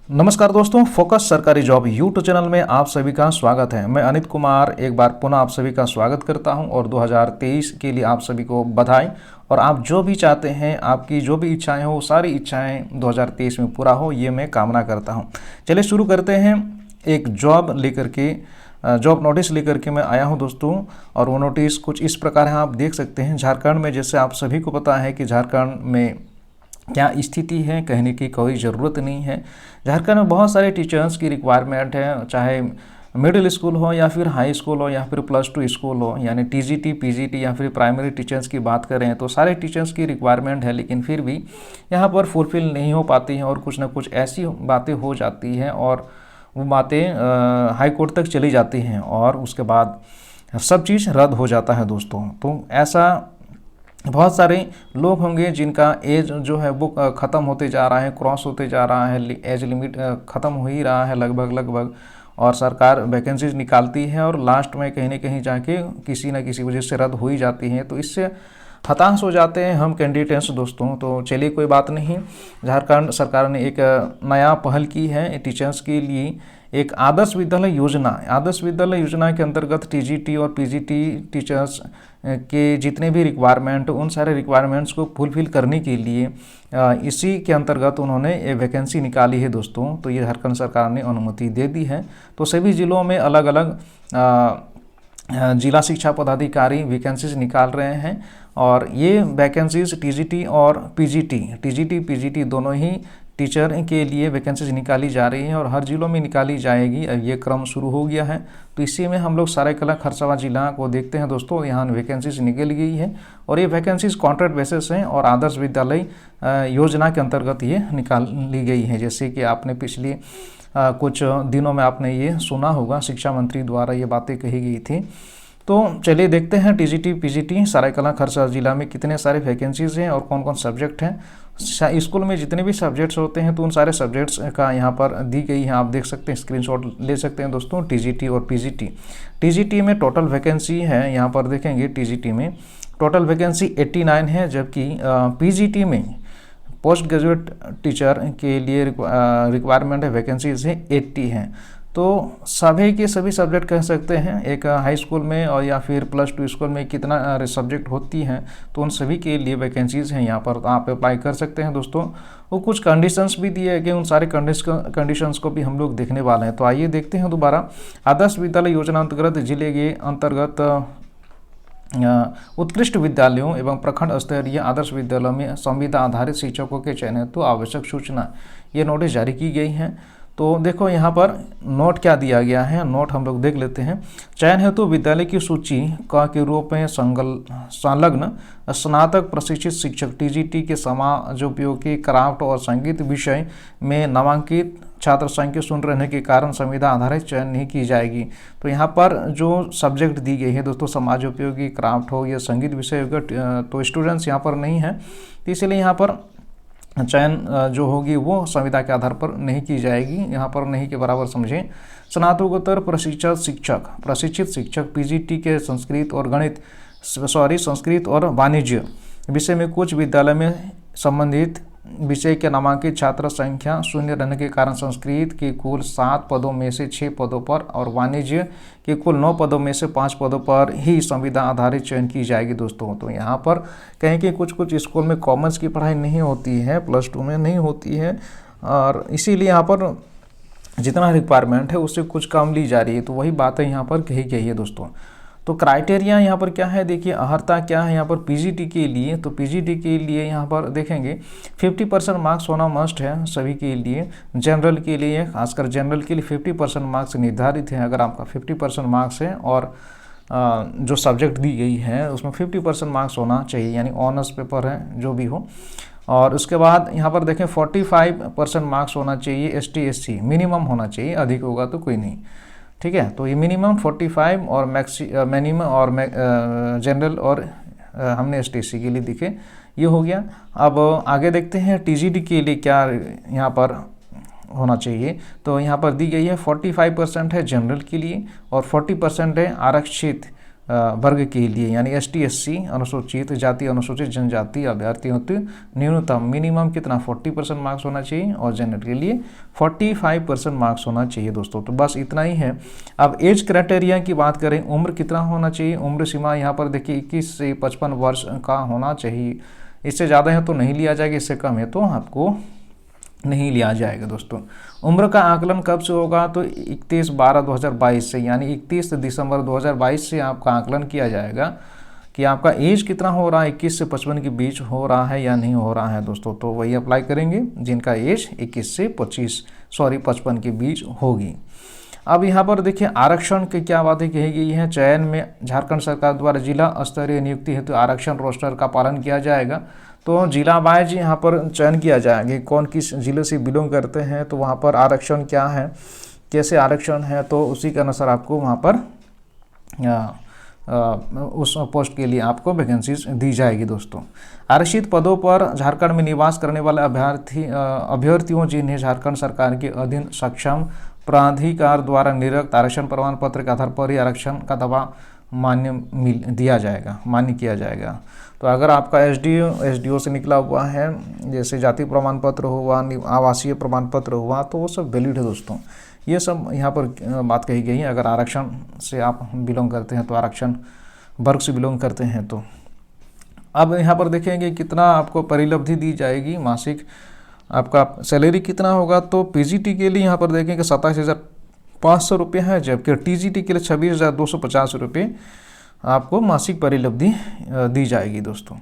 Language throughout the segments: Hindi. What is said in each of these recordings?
नमस्कार दोस्तों, फोकस सरकारी जॉब यूट्यूब चैनल में आप सभी का स्वागत है। मैं अनित कुमार एक बार पुनः आप सभी का स्वागत करता हूं और 2023 के लिए आप सभी को बधाई। और आप जो भी चाहते हैं, आपकी जो भी इच्छाएं हो, सारी इच्छाएं 2023 में पूरा हो, ये मैं कामना करता हूं। चलिए शुरू करते हैं। एक जॉब नोटिस लेकर के मैं आया हूं दोस्तों, और वो नोटिस कुछ इस प्रकार है, आप देख सकते हैं। झारखंड में, जैसे आप सभी को पता है कि झारखंड में क्या स्थिति है, कहने की कोई ज़रूरत नहीं है। झारखंड में बहुत सारे टीचर्स की रिक्वायरमेंट है, चाहे मिडिल स्कूल हो या फिर हाई स्कूल हो या फिर +2 स्कूल हो, यानी टीजीटी, पीजीटी या फिर प्राइमरी टीचर्स की बात करें तो सारे टीचर्स की रिक्वायरमेंट है। लेकिन फिर भी यहाँ पर फुलफिल नहीं हो पाती हैं और कुछ ना कुछ ऐसी बातें हो जाती हैं और वो बातें हाई कोर्ट तक चली जाती हैं और उसके बाद सब चीज़ रद्द हो जाता है दोस्तों। तो ऐसा बहुत सारे लोग होंगे जिनका एज जो है वो ख़त्म होते जा रहा है, क्रॉस होते जा रहा है, एज लिमिट ख़त्म हो ही रहा है लगभग, और सरकार वैकेंसीज निकालती है और लास्ट में कहीं ना कहीं जाके किसी न किसी वजह से रद्द हो ही जाती है। तो इससे हताश हो जाते हैं हम कैंडिडेट्स दोस्तों। तो चलिए कोई बात नहीं, झारखंड सरकार ने एक नया पहल की है टीचर्स के लिए। एक आदर्श विद्यालय योजना के अंतर्गत टीजीटी और पीजीटी टीचर्स के जितने भी रिक्वायरमेंट, उन सारे रिक्वायरमेंट्स को फुलफिल करने के लिए इसी के अंतर्गत उन्होंने एक वैकेंसी निकाली है दोस्तों। तो ये झारखंड सरकार ने अनुमति दे दी है। तो सभी ज़िलों में अलग अलग जिला शिक्षा पदाधिकारी वैकेंसीज निकाल रहे हैं और ये वैकेंसीज टीजीटी और पीजीटी दोनों ही टीचर के लिए वैकेंसीज निकाली जा रही है और हर जिलों में निकाली जाएगी। अब ये क्रम शुरू हो गया है। तो इसी में हम लोग सरायकेला खरसावां जिला को देखते हैं दोस्तों। यहाँ वैकेंसीज निकल गई है और ये वैकेंसीज कॉन्ट्रैक्ट बेसिस हैं और आदर्श विद्यालय योजना के अंतर्गत ये निकाल ली गई है। जैसे कि आपने पिछले कुछ दिनों में आपने ये सुना होगा, शिक्षा मंत्री द्वारा ये बातें कही गई थी। तो चलिए देखते हैं टीजीटी पीजीटी सरायकेला खरसावां जिला में कितने सारे वैकेंसीज हैं और कौन कौन सब्जेक्ट हैं। स्कूल में जितने भी सब्जेक्ट्स होते हैं तो उन सारे सब्जेक्ट्स का यहाँ पर दी गई है, आप देख सकते हैं, स्क्रीनशॉट ले सकते हैं दोस्तों। टीजीटी और पीजीटी में टोटल वैकेंसी है, यहाँ पर देखेंगे टीजीटी में टोटल वैकेंसी 89 है, जबकि पीजीटी में पोस्ट ग्रेजुएट टीचर के लिए रिक्वायरमेंट है, वैकेंसीज है 80 हैं। तो सभी के सभी सब्जेक्ट कह सकते हैं। एक हाई स्कूल में और या फिर +2 स्कूल में कितना सब्जेक्ट होती हैं तो उन सभी के लिए वैकेंसीज़ हैं यहाँ पर, तो आप अप्लाई कर सकते हैं दोस्तों। वो कुछ कंडीशंस भी दिए गए, उन सारे कंडीशंस को भी हम लोग देखने वाले हैं। तो आइए देखते हैं दोबारा। आदर्श विद्यालय योजना अंतर्गत जिले के अंतर्गत उत्कृष्ट विद्यालयों एवं प्रखंड स्तरीय आदर्श विद्यालयों में संविदा आधारित शिक्षकों के चयन हेतु आवश्यक सूचना, ये नोटिस जारी की गई है। तो देखो यहाँ पर नोट क्या दिया गया है, नोट हम लोग देख लेते हैं। चयन हेतु विद्यालय की सूची का के रूप में संलग्न स्नातक प्रशिक्षित शिक्षक टीजीटी के समाजोपयोगी क्राफ्ट और संगीत विषय में नामांकित छात्र संख्या शून्य रहने के कारण संविदा आधारित चयन नहीं की जाएगी। तो यहाँ पर जो सब्जेक्ट दी गई है दोस्तों, समाजोपयोगी क्राफ्ट हो या संगीत विषय होगा, तो स्टूडेंट्स यहाँ पर नहीं है, तो इसलिए यहाँ पर चयन जो होगी वो संविदा के आधार पर नहीं की जाएगी। यहाँ पर नहीं के बराबर समझें। स्नातकोत्तर प्रशिक्षित शिक्षक पीजीटी के संस्कृत और वाणिज्य विषय में कुछ विद्यालय में संबंधित विषय के नामांकित छात्र संख्या शून्य रहने के कारण संस्कृत के कुल 7 पदों में से 6 पदों पर और वाणिज्य के कुल 9 पदों में से 5 पदों पर ही संविदा आधारित चयन की जाएगी दोस्तों। तो यहाँ पर कहें कि कुछ स्कूल में कॉमर्स की पढ़ाई नहीं होती है, +2 में नहीं होती है, और इसीलिए यहाँ पर जितना रिक्वायरमेंट है उससे कुछ कम ली जा रही है। तो वही बातें यहाँ पर कही गई है दोस्तों। तो क्राइटेरिया यहाँ पर क्या है, देखिए अर्हता क्या है यहाँ पर पीजीटी के लिए। तो पीजीटी के लिए यहाँ पर देखेंगे 50% मार्क्स होना मस्ट है सभी के लिए। जनरल के लिए, खासकर जनरल के लिए 50% मार्क्स निर्धारित है। अगर आपका 50% मार्क्स है और जो सब्जेक्ट दी गई है उसमें 50% मार्क्स होना चाहिए, यानी ऑनर्स पेपर है जो भी हो। और उसके बाद यहाँ पर देखें 45% मार्क्स होना चाहिए ST SC मिनिमम होना चाहिए, अधिक होगा तो कोई नहीं, ठीक है। तो ये मिनिमम 45 और मिनिमम और जनरल और हमने ST SC के लिए दिखे, ये हो गया। अब आगे देखते हैं टीजीटी के लिए क्या यहाँ पर होना चाहिए। तो यहाँ पर दी गई है 45% है जनरल के लिए और 40% है आरक्षित वर्ग के लिए यानी ST SC अनुसूचित जाति अनुसूचित जनजाति अभ्यर्थियों तो न्यूनतम मिनिमम कितना 40% मार्क्स होना चाहिए और जनरल के लिए 45% मार्क्स होना चाहिए दोस्तों। तो बस इतना ही है। अब एज क्राइटेरिया की बात करें, उम्र कितना होना चाहिए, उम्र सीमा यहाँ पर देखिए 21 से 55 वर्ष का होना चाहिए। इससे ज़्यादा है तो नहीं लिया जाएगा, इससे कम है तो आपको नहीं लिया जाएगा दोस्तों। उम्र का आकलन कब से होगा तो 31/12/2022 से यानी 31 दिसंबर 2022 से आपका आकलन किया जाएगा कि आपका एज कितना हो रहा है, 21 से 55 के बीच हो रहा है या नहीं हो रहा है दोस्तों। तो वही अप्लाई करेंगे जिनका एज 21 से 55 के बीच होगी। अब यहाँ पर देखिए आरक्षण की क्या बातें कही गई हैं। चयन में झारखंड सरकार द्वारा जिला स्तरीय नियुक्ति हेतु आरक्षण रोस्टर का पालन किया जाएगा। तो जिला वाइज यहाँ पर चयन किया जाएगा, कौन किस जिले से बिलोंग करते हैं, तो वहाँ पर आरक्षण क्या है, कैसे आरक्षण है, तो उसी के अनुसार आपको वहाँ पर उस पोस्ट के लिए आपको वैकेंसीज दी जाएगी दोस्तों। आरक्षित पदों पर झारखंड में निवास करने वाले अभ्यर्थियों जिन्हें झारखंड सरकार के अधीन सक्षम प्राधिकार द्वारा निर्गत आरक्षण प्रमाण पत्र के आधार पर ही आरक्षण का दावा मान्य किया जाएगा। तो अगर आपका SDO से निकला हुआ है, जैसे जाति प्रमाण पत्र हुआ, आवासीय प्रमाण पत्र हुआ, तो वो सब वैलिड है दोस्तों। ये सब यहाँ पर बात कही गई है। अगर आरक्षण से आप बिलोंग करते हैं तो आरक्षण वर्ग से बिलोंग करते हैं तो। अब यहाँ पर देखेंगे कितना आपको परिलब्धि दी जाएगी, मासिक आपका सैलरी कितना होगा। तो PGT के लिए यहाँ पर देखेंगे 27,500 रुपये है, जबकि TGT के लिए 26,250 रुपये आपको मासिक परिलब्धि दी जाएगी दोस्तों।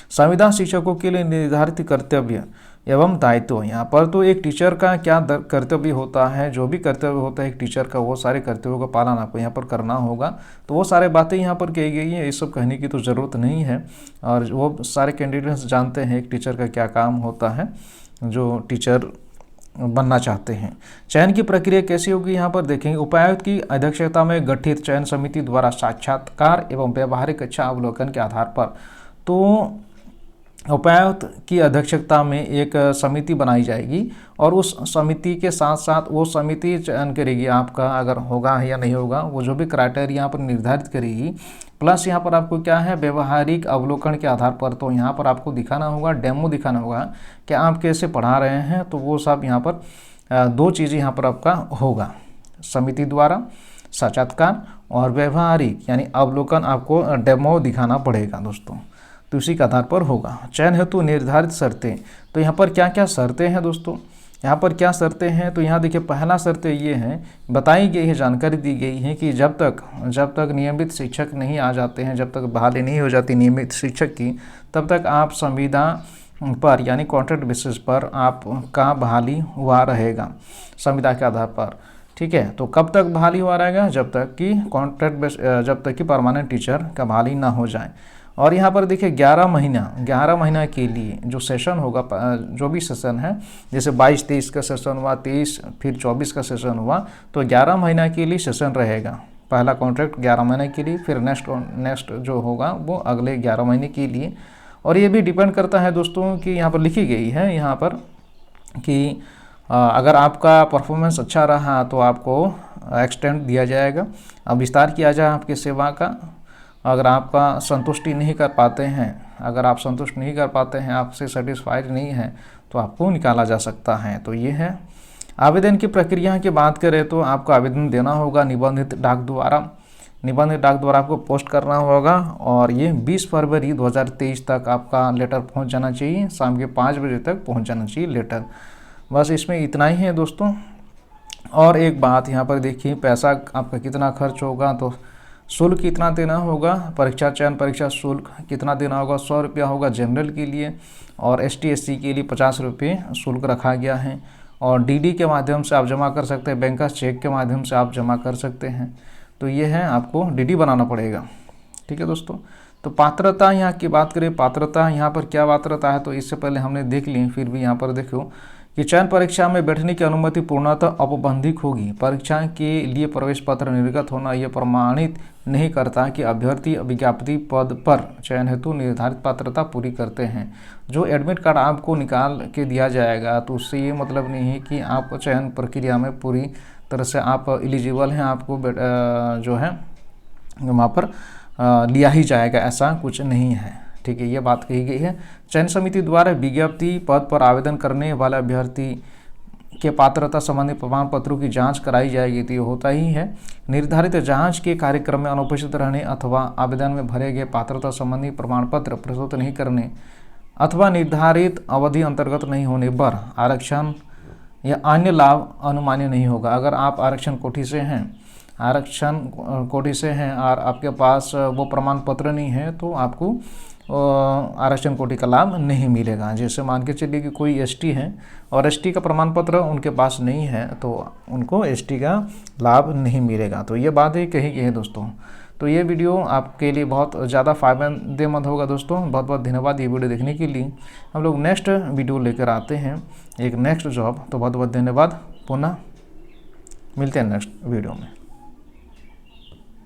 संविदा शिक्षकों के लिए निर्धारित कर्तव्य एवं दायित्व, यहाँ पर तो एक टीचर का क्या कर्तव्य होता है, जो भी कर्तव्य होता है एक टीचर का, वो सारे कर्तव्यों का पालन आपको यहाँ पर करना होगा। तो वो सारे बातें यहाँ पर कही गई हैं, ये सब कहने की तो ज़रूरत नहीं है, और वो सारे कैंडिडेट्स जानते हैं एक टीचर का क्या काम होता है जो टीचर बनना चाहते हैं। चयन की प्रक्रिया कैसी होगी यहाँ पर देखेंगे। उपायुक्त की अध्यक्षता में गठित चयन समिति द्वारा साक्षात्कार एवं व्यवहारिक इच्छा अवलोकन के आधार पर, तो उपायुक्त की अध्यक्षता में एक समिति बनाई जाएगी और उस समिति के साथ साथ वो समिति चयन करेगी आपका अगर होगा या नहीं होगा, वो जो भी क्राइटेरिया यहाँ पर निर्धारित करेगी। प्लस यहाँ पर आपको क्या है, व्यवहारिक अवलोकन के आधार पर, तो यहाँ पर आपको दिखाना होगा, डेमो दिखाना होगा कि आप कैसे पढ़ा रहे हैं। तो वो सब यहाँ पर 2 चीज़ें यहाँ पर आपका होगा, समिति द्वारा साक्षात्कार और व्यवहारिक यानी अवलोकन, आपको डेमो दिखाना पड़ेगा दोस्तों। तो इसी के आधार पर होगा। चयन हेतु निर्धारित शर्तें, तो यहाँ पर क्या क्या शर्तें हैं दोस्तों, यहाँ पर क्या शर्तें हैं, तो यहाँ देखिए पहला शर्तें ये हैं, बताई गई है, जानकारी दी गई है कि जब तक नियमित शिक्षक नहीं आ जाते हैं, जब तक बहाली नहीं हो जाती नियमित शिक्षक की, तब तक आप संविदा पर यानी कॉन्ट्रैक्ट बेसिस पर आपका बहाली हुआ रहेगा संविदा के आधार पर। ठीक है, तो कब तक बहाली हुआ रहेगा, जब तक कि परमानेंट टीचर का बहाली ना हो जाए। और यहाँ पर देखिए 11 महीना के लिए जो सेशन होगा, जो भी सेशन है, जैसे 22-23 का सेशन हुआ, 23 फिर 24 का सेशन हुआ, तो 11 महीना के लिए सेशन रहेगा। पहला कॉन्ट्रैक्ट 11 महीने के लिए, फिर नेक्स्ट जो होगा वो अगले 11 महीने के लिए। और ये भी डिपेंड करता है दोस्तों कि यहाँ पर लिखी गई है यहाँ पर कि अगर आपका परफॉर्मेंस अच्छा रहा तो आपको एक्सटेंड दिया जाएगा, विस्तार किया जाए आपकी सेवा का। अगर आपका संतुष्टि नहीं कर पाते हैं, अगर आप संतुष्ट नहीं कर पाते हैं, आपसे सेटिस्फाइड नहीं है, तो आपको निकाला जा सकता है। तो ये है। आवेदन की प्रक्रिया की बात करें तो आपको आवेदन देना होगा निबंधित डाक द्वारा आपको पोस्ट करना होगा, और ये 20 फरवरी 2023 तक आपका लेटर पहुंच जाना चाहिए, शाम के 5 बजे तक पहुंच जाना चाहिए लेटर। बस इसमें इतना ही है दोस्तों। और एक बात यहाँ पर देखिए, पैसा आपका कितना खर्च होगा, तो शुल्क कितना देना होगा, चयन परीक्षा शुल्क कितना देना होगा, 100 रुपया होगा जनरल के लिए, और ST SC के लिए 50 रुपये शुल्क रखा गया है। और DD के माध्यम से आप जमा कर सकते हैं, बैंकर्स चेक के माध्यम से आप जमा कर सकते हैं। तो ये है, आपको DD बनाना पड़ेगा। ठीक है दोस्तों। तो पात्रता यहाँ की बात करें, पात्रता यहाँ पर क्या पात्रता है, तो इससे पहले हमने देख ली, फिर भी यहाँ पर देखो कि चयन परीक्षा में बैठने की अनुमति पूर्णतः औपबंधिक होगी। परीक्षा के लिए प्रवेश पत्र निर्गत होना यह प्रमाणित नहीं करता कि अभ्यर्थी विज्ञापित पद पर चयन हेतु निर्धारित पात्रता पूरी करते हैं। जो एडमिट कार्ड आपको निकाल के दिया जाएगा, तो उससे ये मतलब नहीं है कि आप चयन प्रक्रिया में पूरी तरह से आप एलिजिबल हैं, आपको जो है वहाँ पर लिया ही जाएगा, ऐसा कुछ नहीं है। ठीक है, ये बात कही गई है। चयन समिति द्वारा विज्ञप्ति पद पर आवेदन करने वाले अभ्यर्थी के पात्रता संबंधी प्रमाण पत्रों की जांच कराई जाएगी, तो ये होता ही है। निर्धारित जांच के कार्यक्रम में अनुपस्थित रहने अथवा आवेदन में भरे गए पात्रता संबंधी प्रमाण पत्र प्रस्तुत नहीं करने अथवा निर्धारित अवधि अंतर्गत नहीं होने पर आरक्षण या अन्य लाभ अनुमान्य नहीं होगा। अगर आप आरक्षण कोटि से हैं और आपके पास वो प्रमाण पत्र नहीं है तो आपको आरक्षण कोटि का लाभ नहीं मिलेगा। जैसे मान के चलिए कि कोई एसटी है और एसटी का प्रमाण पत्र उनके पास नहीं है तो उनको एसटी का लाभ नहीं मिलेगा। तो ये बात ही कही गई है दोस्तों। तो ये वीडियो आपके लिए बहुत ज़्यादा फायदेमंद होगा दोस्तों। बहुत बहुत धन्यवाद ये वीडियो देखने के लिए। हम लोग नेक्स्ट वीडियो लेकर आते हैं, एक नेक्स्ट जॉब। तो बहुत बहुत धन्यवाद, पुनः मिलते हैं नेक्स्ट वीडियो में।